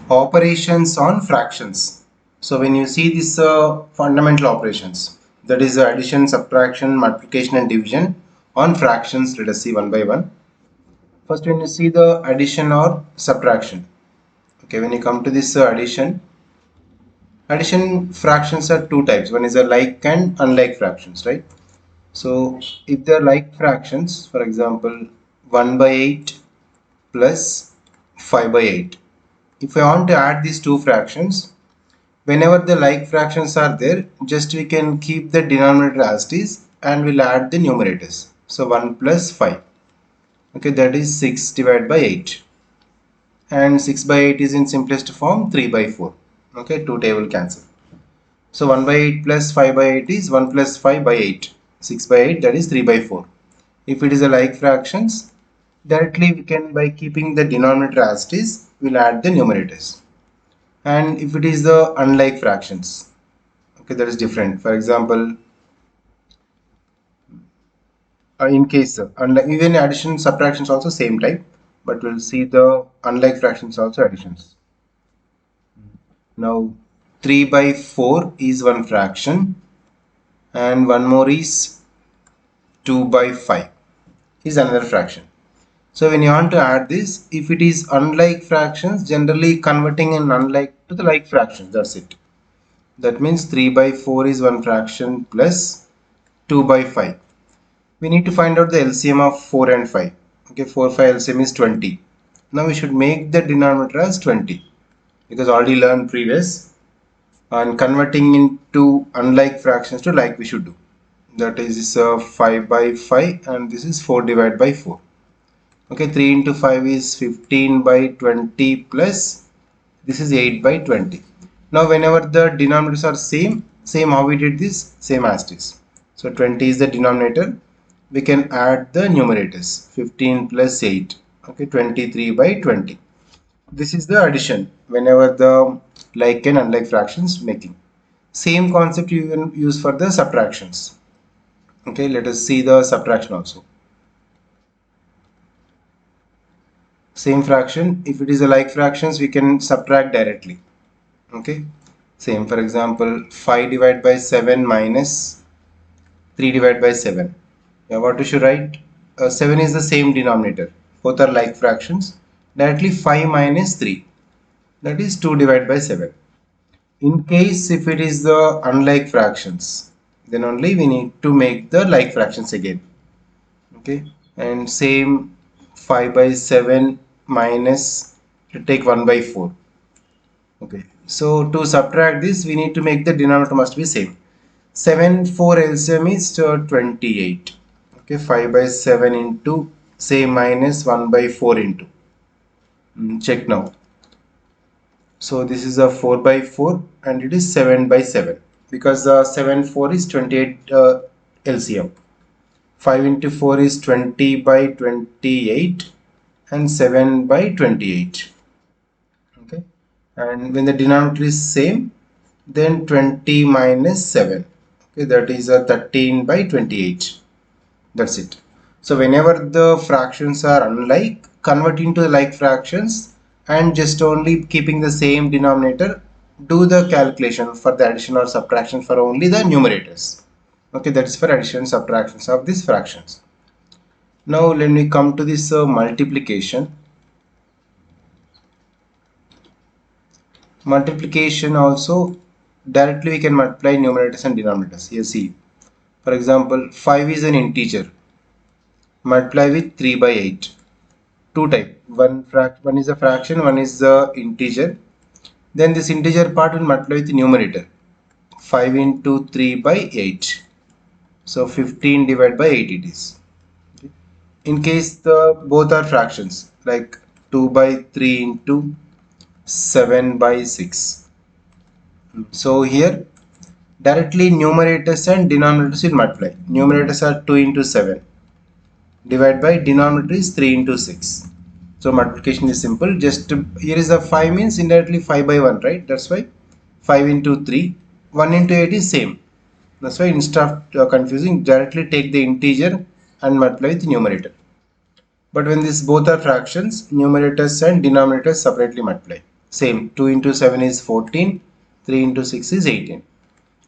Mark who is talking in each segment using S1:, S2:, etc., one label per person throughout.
S1: Operations on fractions. So when you see these fundamental operations, that is addition, subtraction, multiplication and division on fractions, let us see one by one. First, when you see the addition or subtraction, okay, when you come to this addition fractions are two types. One is a like and unlike fractions, right? So if they're like fractions, for example, 1 by 8 plus 5 by 8. If I want to add these two fractions, whenever the like fractions are there, just we can keep the denominator as it is and we'll add the numerators. So 1 plus 5. Okay, that is 6 divided by 8. And 6 by 8 is in simplest form 3 by 4. Okay, two table cancel. So 1 by 8 plus 5 by 8 is 1 plus 5 by 8. 6 by 8, that is 3 by 4. If it is a like fractions, directly we can, by keeping the denominator as it is, we'll add the numerators. And if it is the unlike fractions, okay, that is different. For example, in case unlike, even addition subtractions also same type, but we'll see the unlike fractions also additions. Now 3 by 4 is one fraction and one more is 2 by 5 is another fraction. So when you want to add this, if it is unlike fractions, generally converting an unlike to the like fraction, that's it. That means 3 by 4 is one fraction plus 2 by 5. We need to find out the LCM of 4 and 5. Okay, 4, 5 LCM is 20. Now we should make the denominator as 20 because already learned previous, and converting into unlike fractions to like we should do. That is 5 by 5 and this is 4 divided by 4. Okay, 3 into 5 is 15 by 20 plus this is 8 by 20. Now whenever the denominators are same how we did this, same as it is. So 20 is the denominator. We can add the numerators, 15 plus 8, okay, 23 by 20. This is the addition whenever the like and unlike fractions making. Same concept you can use for the subtractions. Okay, let us see the subtraction also. Same fraction, if it is a like fractions, we can subtract directly. Okay, same, for example, 5 divided by 7 minus 3 divided by 7. Yeah, what we should write? 7 is the same denominator. Both are like fractions. Directly 5 minus 3. That is 2 divided by 7. In case if it is the unlike fractions, then only we need to make the like fractions again. Okay. And same 5 by 7 minus, to take 1 by 4. Okay. So to subtract this, we need to make the denominator must be same. 7, 4 LCM is 28. Okay, 5 by 7 into, say, minus 1 by 4 into. Check now. So this is a 4 by 4 and it is 7 by 7 because 7 4 is 28 LCM. 5 into 4 is 20 by 28 and 7 by 28. Okay, and when the denominator is same, then 20 minus 7. Okay, that is a 13 by 28. That's it. So whenever the fractions are unlike, convert into the like fractions and just only keeping the same denominator, do the calculation for the addition or subtraction for only the numerators. Okay, that is for addition and subtractions of these fractions. Now let me come to this multiplication. Multiplication also, directly we can multiply numerators and denominators. Here see, for example, 5 is an integer. Multiply with 3 by 8. Two type, one is a fraction, one is the integer. Then this integer part will multiply with the numerator, 5 into 3 by 8. So 15 divided by 8 it is. Okay. In case the both are fractions, like 2 by 3 into 7 by 6. So here directly numerators and denominators will multiply. Numerators are 2 into 7. Divide by denominator is 3 into 6. So multiplication is simple. Just here is the 5 means indirectly 5 by 1, right? That's why 5 into 3. 1 into 8 is same. That's why instead of confusing, directly take the integer and multiply with the numerator. But when these both are fractions, numerators and denominators separately multiply. Same, 2 into 7 is 14, 3 into 6 is 18.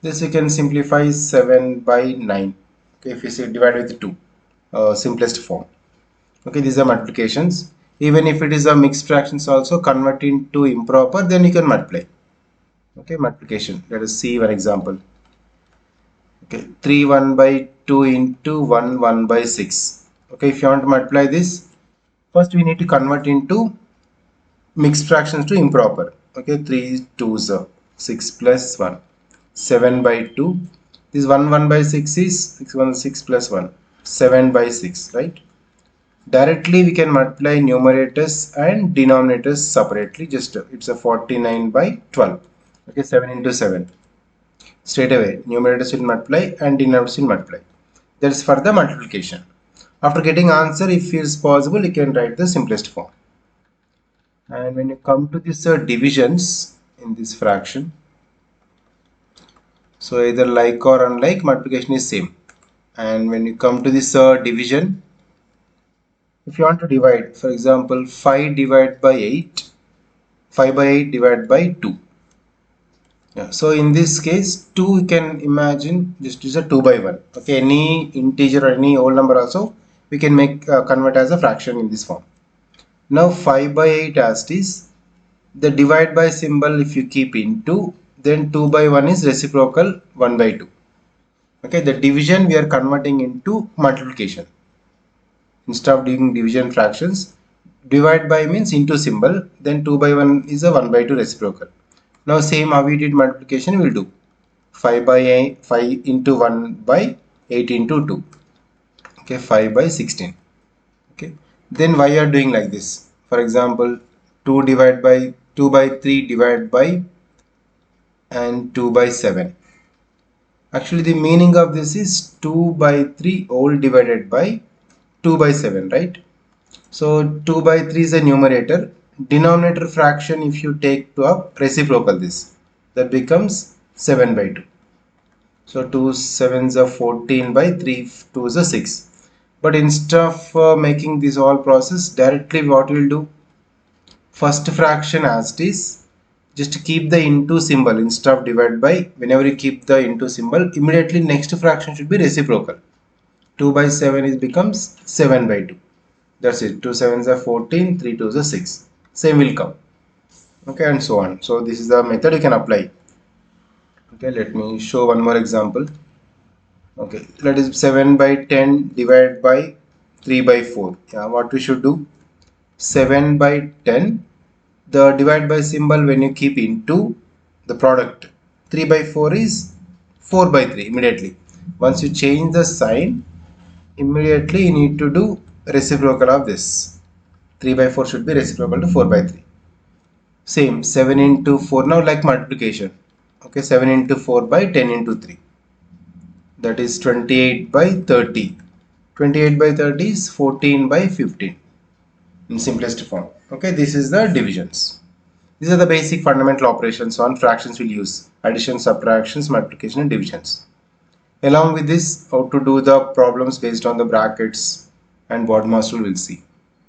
S1: This we can simplify 7 by 9. Okay, if we say divide with 2, simplest form. Okay, these are multiplications. Even if it is a mixed fractions also, convert into improper, then you can multiply. Okay, multiplication. Let us see one example. Okay, 3 1 by 2 into 1 1 by 6. Okay, if you want to multiply this, first we need to convert into mixed fractions to improper. Okay, 3 2s are 6 plus 1. 7 by 2. This 1 1 by 6 is 6 1 6 plus 1. 7 by 6, right? Directly we can multiply numerators and denominators separately. Just it's a 49 by 12. Okay, 7 into 7. Straight away, numerators will multiply and denominators will multiply. That is for the multiplication. After getting answer, if it is possible, you can write the simplest form. And when you come to this divisions in this fraction, so either like or unlike, multiplication is same. And when you come to this division, if you want to divide, for example, 5 divided by 8, 5 by 8 divided by 2. Yeah, so in this case, 2 you can imagine just is a 2 by 1. Okay, any integer or any whole number also we can make convert as a fraction in this form. Now 5 by 8 as it is, the divide by symbol if you keep into, then 2 by 1 is reciprocal 1 by 2. Okay, the division we are converting into multiplication. Instead of doing division fractions, divide by means into symbol, then 2 by 1 is a 1 by 2 reciprocal. Now same how we did multiplication we will do. 5 by 8, 5 into 1 by 8 into 2. Okay, 5 by 16. Okay, then why you are doing like this? For example, 2 divided by 2 by 3 divided by and 2 by 7. Actually the meaning of this is 2 by 3 all divided by 2 by 7, right? So 2 by 3 is a numerator. Denominator fraction if you take to a reciprocal this, that becomes 7 by 2. So 2 sevens are 14 by 3 2 is a 6. But instead of making this all process, directly what we will do? First fraction as it is, just keep the into symbol instead of divide by. Whenever you keep the into symbol, immediately next fraction should be reciprocal. 2 by 7 is becomes 7 by 2. That's it. 2 sevens are 14, 3 2s are 6. Same will come. Okay, and so on. So this is the method you can apply. Okay, let me show one more example. Okay, that is 7 by 10 divided by 3 by 4. Yeah, what we should do? 7 by 10, the divide by symbol when you keep into the product. 3 by 4 is 4 by 3 immediately. Once you change the sign, immediately you need to do reciprocal of this. 3 by 4 should be reciprocal to 4 by 3. Same, 7 into 4, now like multiplication. Okay, 7 into 4 by 10 into 3. That is 28 by 30. 28 by 30 is 14 by 15 in simplest form. Okay, this is the divisions. These are the basic fundamental operations on fractions we'll use: addition, subtractions, multiplication and divisions. Along with this, how to do the problems based on the brackets and BODMAS tool we'll see.